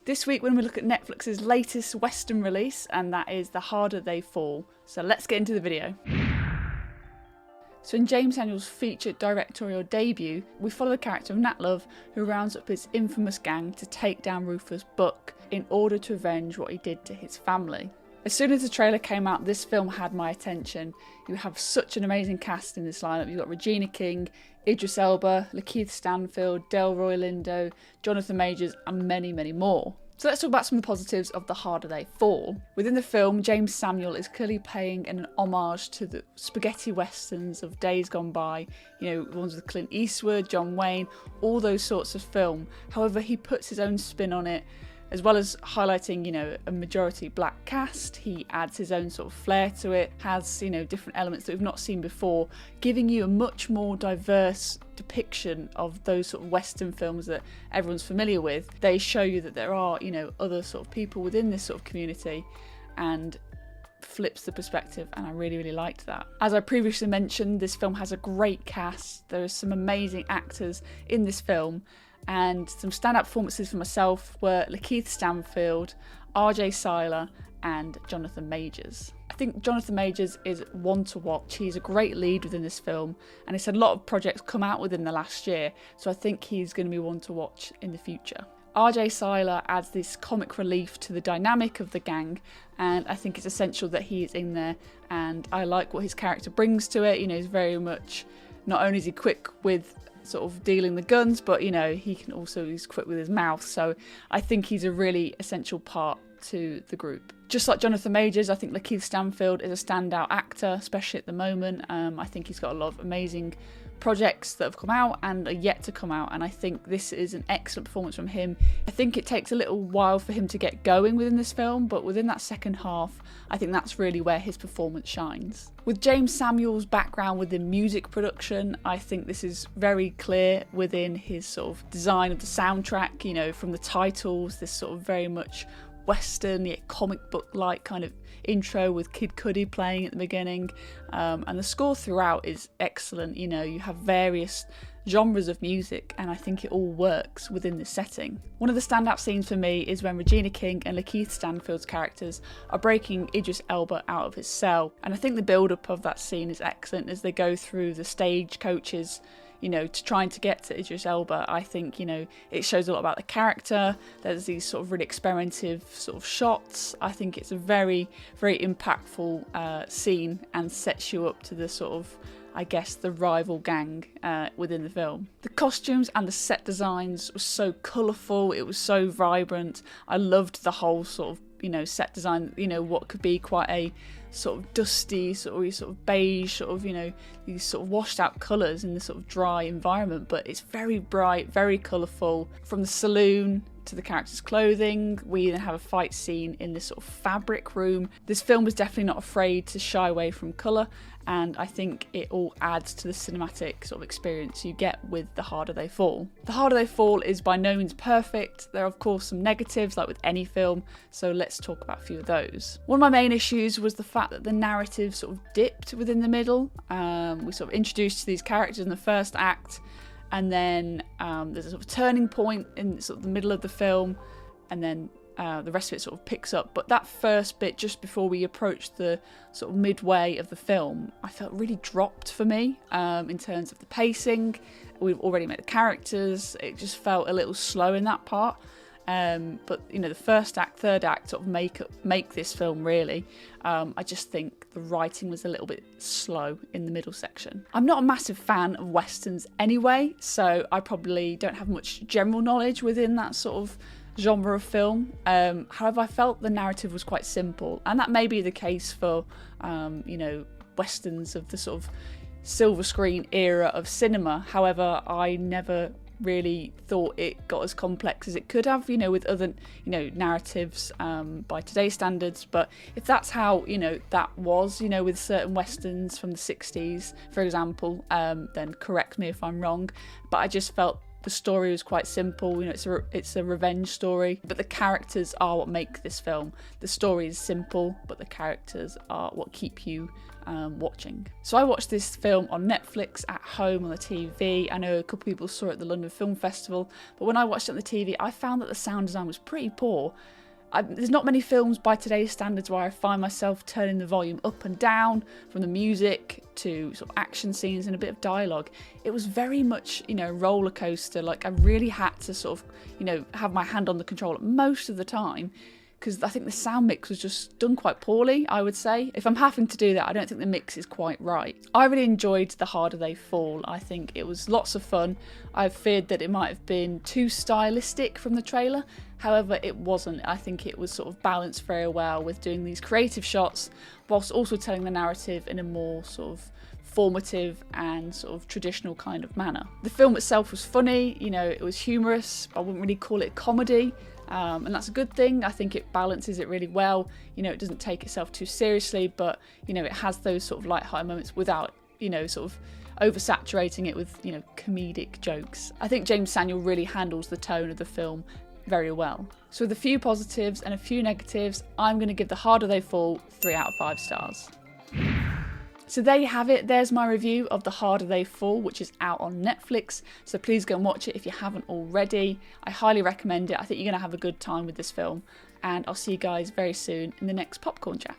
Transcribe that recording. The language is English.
This week we're going to look at Netflix's latest Western release, and that is The Harder They Fall. So let's get into the video. So in Jeymes Samuel's featured directorial debut, we follow the character of Nat Love, who rounds up his infamous gang to take down Rufus Buck in order to avenge what he did to his family. As soon as the trailer came out, this film had my attention. You have such an amazing cast in this lineup. You've got Regina King, Idris Elba, Lakeith Stanfield, Delroy Lindo, Jonathan Majors, and many, many more. So let's talk about some of the positives of The Harder They Fall. Within the film, Jeymes Samuel is clearly paying an homage to the spaghetti westerns of days gone by, ones with Clint Eastwood, John Wayne, all those sorts of film. However, he puts his own spin on it. As well as highlighting, a majority black cast, he adds his own sort of flair to it, has, different elements that we've not seen before, giving you a much more diverse depiction of those sort of Western films that everyone's familiar with. They show you that there are, other sort of people within this sort of community, and flips the perspective, and I really, really liked that. As I previously mentioned, this film has a great cast. There are some amazing actors in this film, and some standout performances for myself were Lakeith Stanfield, RJ Seiler, and Jonathan Majors. I think Jonathan Majors is one to watch. He's a great lead within this film, and he's had a lot of projects come out within the last year, so I think he's going to be one to watch in the future. RJ Seiler adds this comic relief to the dynamic of the gang, and I think it's essential that he is in there, and I like what his character brings to it. He's very much, not only is he quick with sort of dealing the guns, but he's quick with his mouth, so I think he's a really essential part to the group. Just like Jonathan Majors, I think Lakeith Stanfield is a standout actor, especially at the moment. I think he's got a lot of amazing projects that have come out and are yet to come out, and I think this is an excellent performance from him. I think it takes a little while for him to get going within this film, but within that second half, I think that's really where his performance shines. With Jeymes Samuel's background within music production, I think this is very clear within his sort of design of the soundtrack, from the titles, this sort of very much Western, yet comic book-like kind of intro with Kid Cudi playing at the beginning, and the score throughout is excellent. You have various genres of music, and I think it all works within this setting. One of the standout scenes for me is when Regina King and Lakeith Stanfield's characters are breaking Idris Elba out of his cell, and I think the build-up of that scene is excellent as they go through the stage coaches, to trying to get to Idris Elba. I think, it shows a lot about the character. There's these sort of really experimentative sort of shots. I think it's a very, very impactful scene, and sets you up to the sort of, I guess, the rival gang within the film. The costumes and the set designs were so colourful. It was so vibrant. I loved the whole sort of, set design, what could be quite a sort of dusty, sort of beige, sort of, these sort of washed out colours in this sort of dry environment, but it's very bright, very colourful. From the saloon to the characters' clothing, we then have a fight scene in this sort of fabric room. This film was definitely not afraid to shy away from colour, and I think it all adds to the cinematic sort of experience you get with The Harder They Fall. The Harder They Fall is by no means perfect. There are of course some negatives like with any film, so let's talk about a few of those. One of my main issues was the fact that the narrative sort of dipped within the middle. We sort of introduced to these characters in the first act, and then there's a sort of turning point in sort of the middle of the film, and then the rest of it sort of picks up. But that first bit, just before we approach the sort of midway of the film, I felt really dropped for me in terms of the pacing. We've already met the characters. It just felt a little slow in that part. But the first act, third act sort of make this film really. I just think the writing was a little bit slow in the middle section. I'm not a massive fan of westerns anyway, so I probably don't have much general knowledge within that sort of genre of film. However, I felt the narrative was quite simple, and that may be the case for westerns of the sort of silver screen era of cinema. However, I never really thought it got as complex as it could have, with other, narratives by today's standards. But if that's how, that was, with certain westerns from the 60s, for example, then correct me if I'm wrong. But I just felt The story was quite simple, you know, it's a revenge story, but the characters are what make this film. The story is simple, but the characters are what keep you watching. So I watched this film on Netflix at home on the TV. I know a couple of people saw it at the London Film Festival, but when I watched it on the TV, I found that the sound design was pretty poor. There's not many films by today's standards where I find myself turning the volume up and down, from the music to sort of action scenes and a bit of dialogue. It was very much, you know, roller coaster. Like, I really had to sort of, you know, have my hand on the controller most of the time, because I think the sound mix was just done quite poorly, I would say. If I'm having to do that, I don't think the mix is quite right. I really enjoyed The Harder They Fall. I think it was lots of fun. I feared that it might have been too stylistic from the trailer. However, it wasn't. I think it was sort of balanced very well with doing these creative shots whilst also telling the narrative in a more sort of formative and sort of traditional kind of manner. The film itself was funny, you know, it was humorous. I wouldn't really call it comedy. And that's a good thing. I think it balances it really well. You know, it doesn't take itself too seriously, but, you know, it has those sort of light-hearted moments without, you know, sort of oversaturating it with, you know, comedic jokes. I think Jeymes Samuel really handles the tone of the film very well. So with a few positives and a few negatives, I'm going to give The Harder They Fall 3 out of 5 stars. So there you have it. There's my review of The Harder They Fall, which is out on Netflix. So please go and watch it if you haven't already. I highly recommend it. I think you're going to have a good time with this film. And I'll see you guys very soon in the next popcorn chat.